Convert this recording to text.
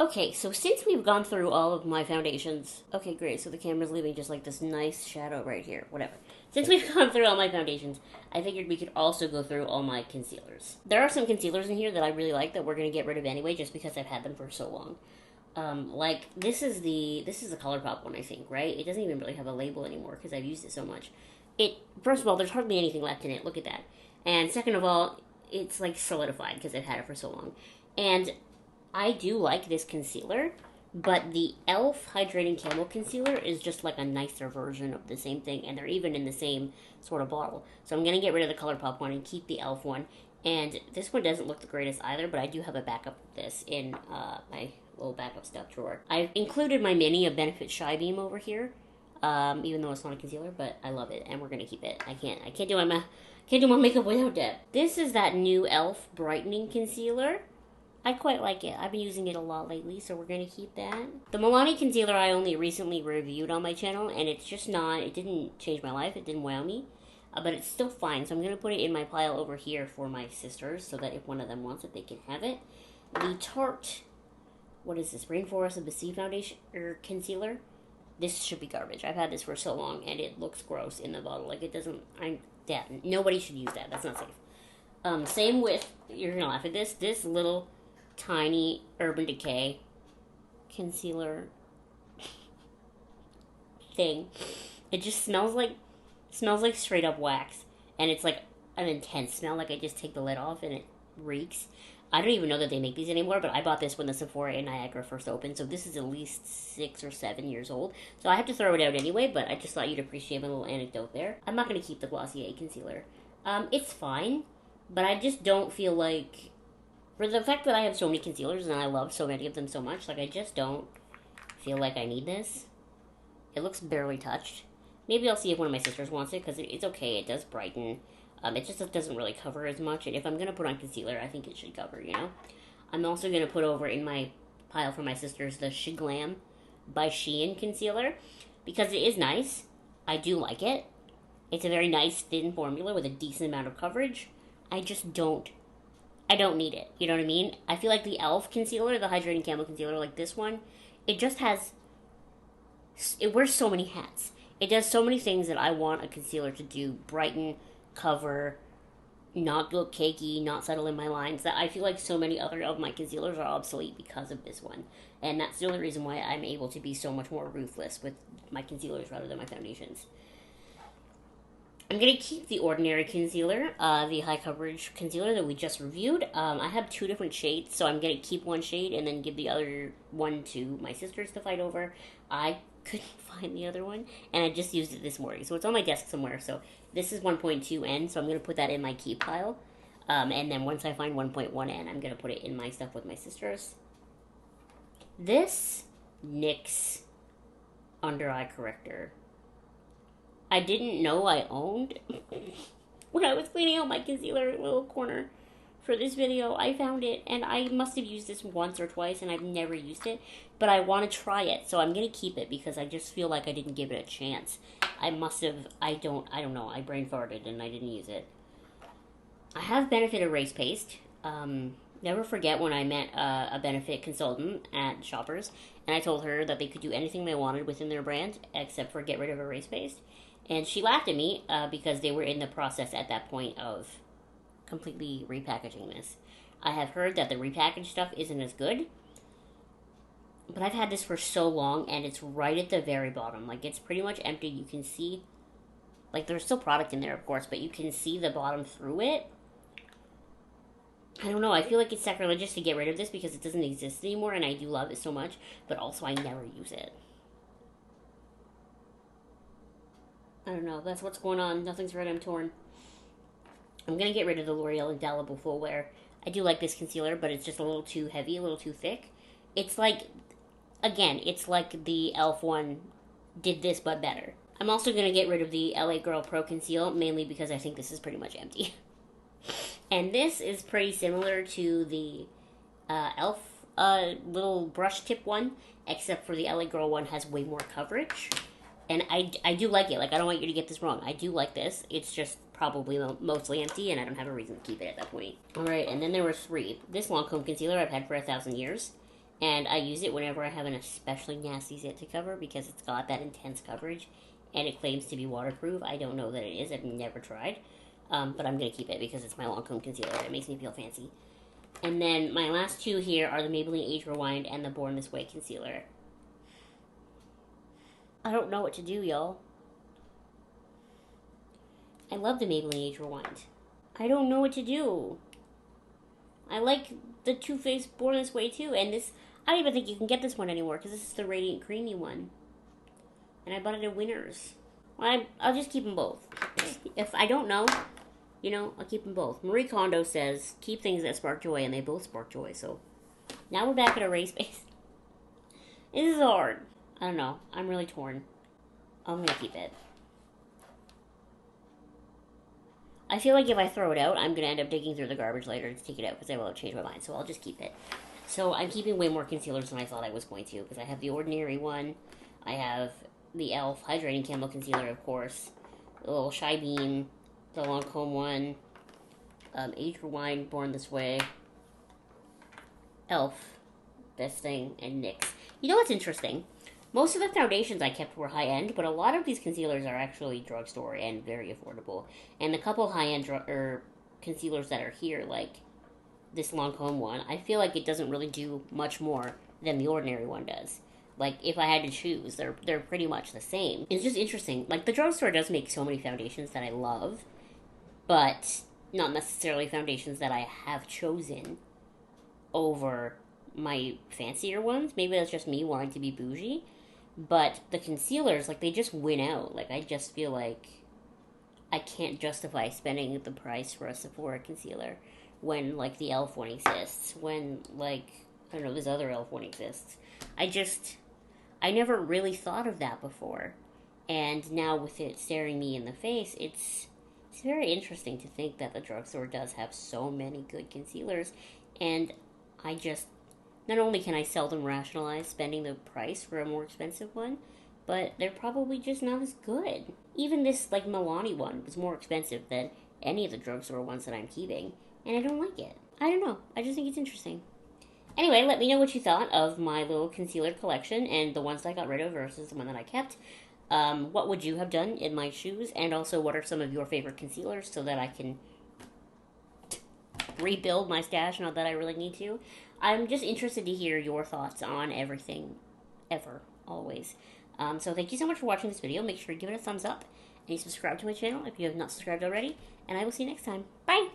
Okay, so since we've gone through all of my foundations... Okay, great, so the camera's leaving just like this nice shadow right here, whatever. Since we've gone through all my foundations, I figured we could also go through all my concealers. There are some concealers in here that I really like that we're going to get rid of anyway, just because I've had them for so long. Like, this is the colourpop one, I think, right? It doesn't even really have a label anymore, because I've used it so much. First of all, there's hardly anything left in it, look at that. And second of all, it's, like, solidified, because I've had it for so long. And I do like this concealer, but the e.l.f. Hydrating Camel Concealer is just like a nicer version of the same thing, and they're even in the same sort of bottle. So I'm going to get rid of the colourpop one and keep the e.l.f. one. And this one doesn't look the greatest either, but I do have a backup of this in my little backup stuff drawer. I've included my mini of Benefit Shy Beam over here, even though it's not a concealer, but I love it, and we're going to keep it. I can't do my makeup without that. This is that new e.l.f. Brightening Concealer. I quite like it. I've been using it a lot lately, so we're going to keep that. The Milani Concealer I only recently reviewed on my channel, and it's just not, it didn't change my life, it didn't wow me, but it's still fine, so I'm going to put it in my pile over here for my sisters, so that if one of them wants it, they can have it. The Tarte, what is this, Rainforest of the Sea Foundation, Concealer? This should be garbage. I've had this for so long, and it looks gross in the bottle. Like, it doesn't, nobody should use that, that's not safe. Same with, you're going to laugh at this little tiny Urban Decay concealer thing. It just smells like straight up wax, and it's like an intense smell. Like I just take the lid off and it reeks. I don't even know that they make these anymore, but I bought this when the Sephora in Niagara first opened, so this is at least 6 or 7 years old. So I have to throw it out anyway, but I just thought you'd appreciate my little anecdote there. I'm not going to keep the Glossier concealer. It's fine, but I just don't feel like, for the fact that I have so many concealers and I love so many of them so much, like I just don't feel like I need this. It looks barely touched. Maybe I'll see if one of my sisters wants it, because it's okay, it does brighten. It just doesn't really cover as much, and if I'm going to put on concealer, I think it should cover, you know? I'm also going to put over in my pile for my sisters the Sheglam by Shein concealer, because it is nice. I do like it. It's a very nice, thin formula with a decent amount of coverage. I don't need it, you know what I mean? I feel like the e.l.f. concealer, the Hydrating Camel Concealer, like this one, it wears so many hats. It does so many things that I want a concealer to do. Brighten, cover, not look cakey, not settle in my lines, that I feel like so many other of my concealers are obsolete because of this one. And that's the only reason why I'm able to be so much more ruthless with my concealers rather than my foundations. I'm going to keep the ordinary concealer, the high coverage concealer that we just reviewed. I have 2 different shades, so I'm going to keep one shade and then give the other one to my sisters to fight over. I couldn't find the other one, and I just used it this morning, so it's on my desk somewhere. So this is 1.2N, so I'm going to put that in my keep pile. And then once I find 1.1N, I'm going to put it in my stuff with my sisters. This NYX Under Eye Corrector, I didn't know I owned. When I was cleaning out my concealer little corner for this video, I found it, and I must have used this once or twice, and I've never used it, but I want to try it, so I'm going to keep it, because I just feel like I didn't give it a chance. I don't know, I brain farted, and I didn't use it. I have Benefit Erase Paste. Never forget when I met a Benefit consultant at Shoppers, and I told her that they could do anything they wanted within their brand, except for get rid of Erase Paste. And she laughed at me because they were in the process at that point of completely repackaging this. I have heard that the repackaged stuff isn't as good, but I've had this for so long, and it's right at the very bottom. Like, it's pretty much empty. You can see, like, there's still product in there, of course, but you can see the bottom through it. I don't know, I feel like it's sacrilegious to get rid of this because it doesn't exist anymore, and I do love it so much, but also I never use it. I don't know, that's what's going on. Nothing's red, I'm torn. I'm going to get rid of the L'Oreal Indelible Full Wear. I do like this concealer, but it's just a little too heavy, a little too thick. It's like, again, it's like the e.l.f. one did this, but better. I'm also going to get rid of the LA Girl Pro Conceal, mainly because I think this is pretty much empty. And this is pretty similar to the e.l.f. Little brush tip one, except for the LA Girl one has way more coverage. And I do like it. Like, I don't want you to get this wrong. I do like this. It's just probably mostly empty, and I don't have a reason to keep it at that point. Alright, and then there were 3. This Lancome Concealer I've had for 1,000 years. And I use it whenever I have an especially nasty zit to cover because it's got that intense coverage and it claims to be waterproof. I don't know that it is. I've never tried. But I'm going to keep it because it's my Lancome Concealer. It makes me feel fancy. And then my last two here are the Maybelline Age Rewind and the Born This Way Concealer. I don't know what to do, y'all. I love the Maybelline Age Rewind. I don't know what to do. I like the Too Faced Born This Way too, and this, I don't even think you can get this one anymore because this is the Radiant Creamy one. And I bought it at Winners. Well, I'll just keep them both. If I don't know, you know, I'll keep them both. Marie Kondo says, keep things that spark joy, and they both spark joy, so. Now we're back at Array Space. This is hard. I don't know. I'm really torn. I'm gonna keep it. I feel like if I throw it out, I'm gonna end up digging through the garbage later to take it out because I will change my mind, so I'll just keep it. So I'm keeping way more concealers than I thought I was going to because I have the Ordinary one. I have the e.l.f. Hydrating Camo Concealer, of course. The little Shy Beam. The Lancome one. Age Rewind, Born This Way. e.l.f. Best Thing, and NYX. You know what's interesting? Most of the foundations I kept were high-end, but a lot of these concealers are actually drugstore and very affordable. And the couple high-end concealers that are here, like this Lancome one, I feel like it doesn't really do much more than the Ordinary one does. Like, if I had to choose, they're pretty much the same. It's just interesting. Like, the drugstore does make so many foundations that I love, but not necessarily foundations that I have chosen over my fancier ones. Maybe that's just me wanting to be bougie. But the concealers, like, they just win out. Like, I just feel like I can't justify spending the price for a Sephora concealer when, like, the e.l.f. one exists. When, like, I don't know, this other e.l.f. one exists. I never really thought of that before. And now with it staring me in the face, it's very interesting to think that the drugstore does have so many good concealers. And I just, not only can I seldom rationalize spending the price for a more expensive one, but they're probably just not as good. Even this, like, Milani one was more expensive than any of the drugstore ones that I'm keeping, and I don't like it. I don't know. I just think it's interesting. Anyway, let me know what you thought of my little concealer collection and the ones that I got rid of versus the one that I kept. What would you have done in my shoes? And also, what are some of your favorite concealers so that I can rebuild my stash, not that I really need to. I'm just interested to hear your thoughts on everything, ever, always. So thank you so much for watching this video. Make sure to give it a thumbs up and subscribe to my channel if you have not subscribed already. And I will see you next time. Bye!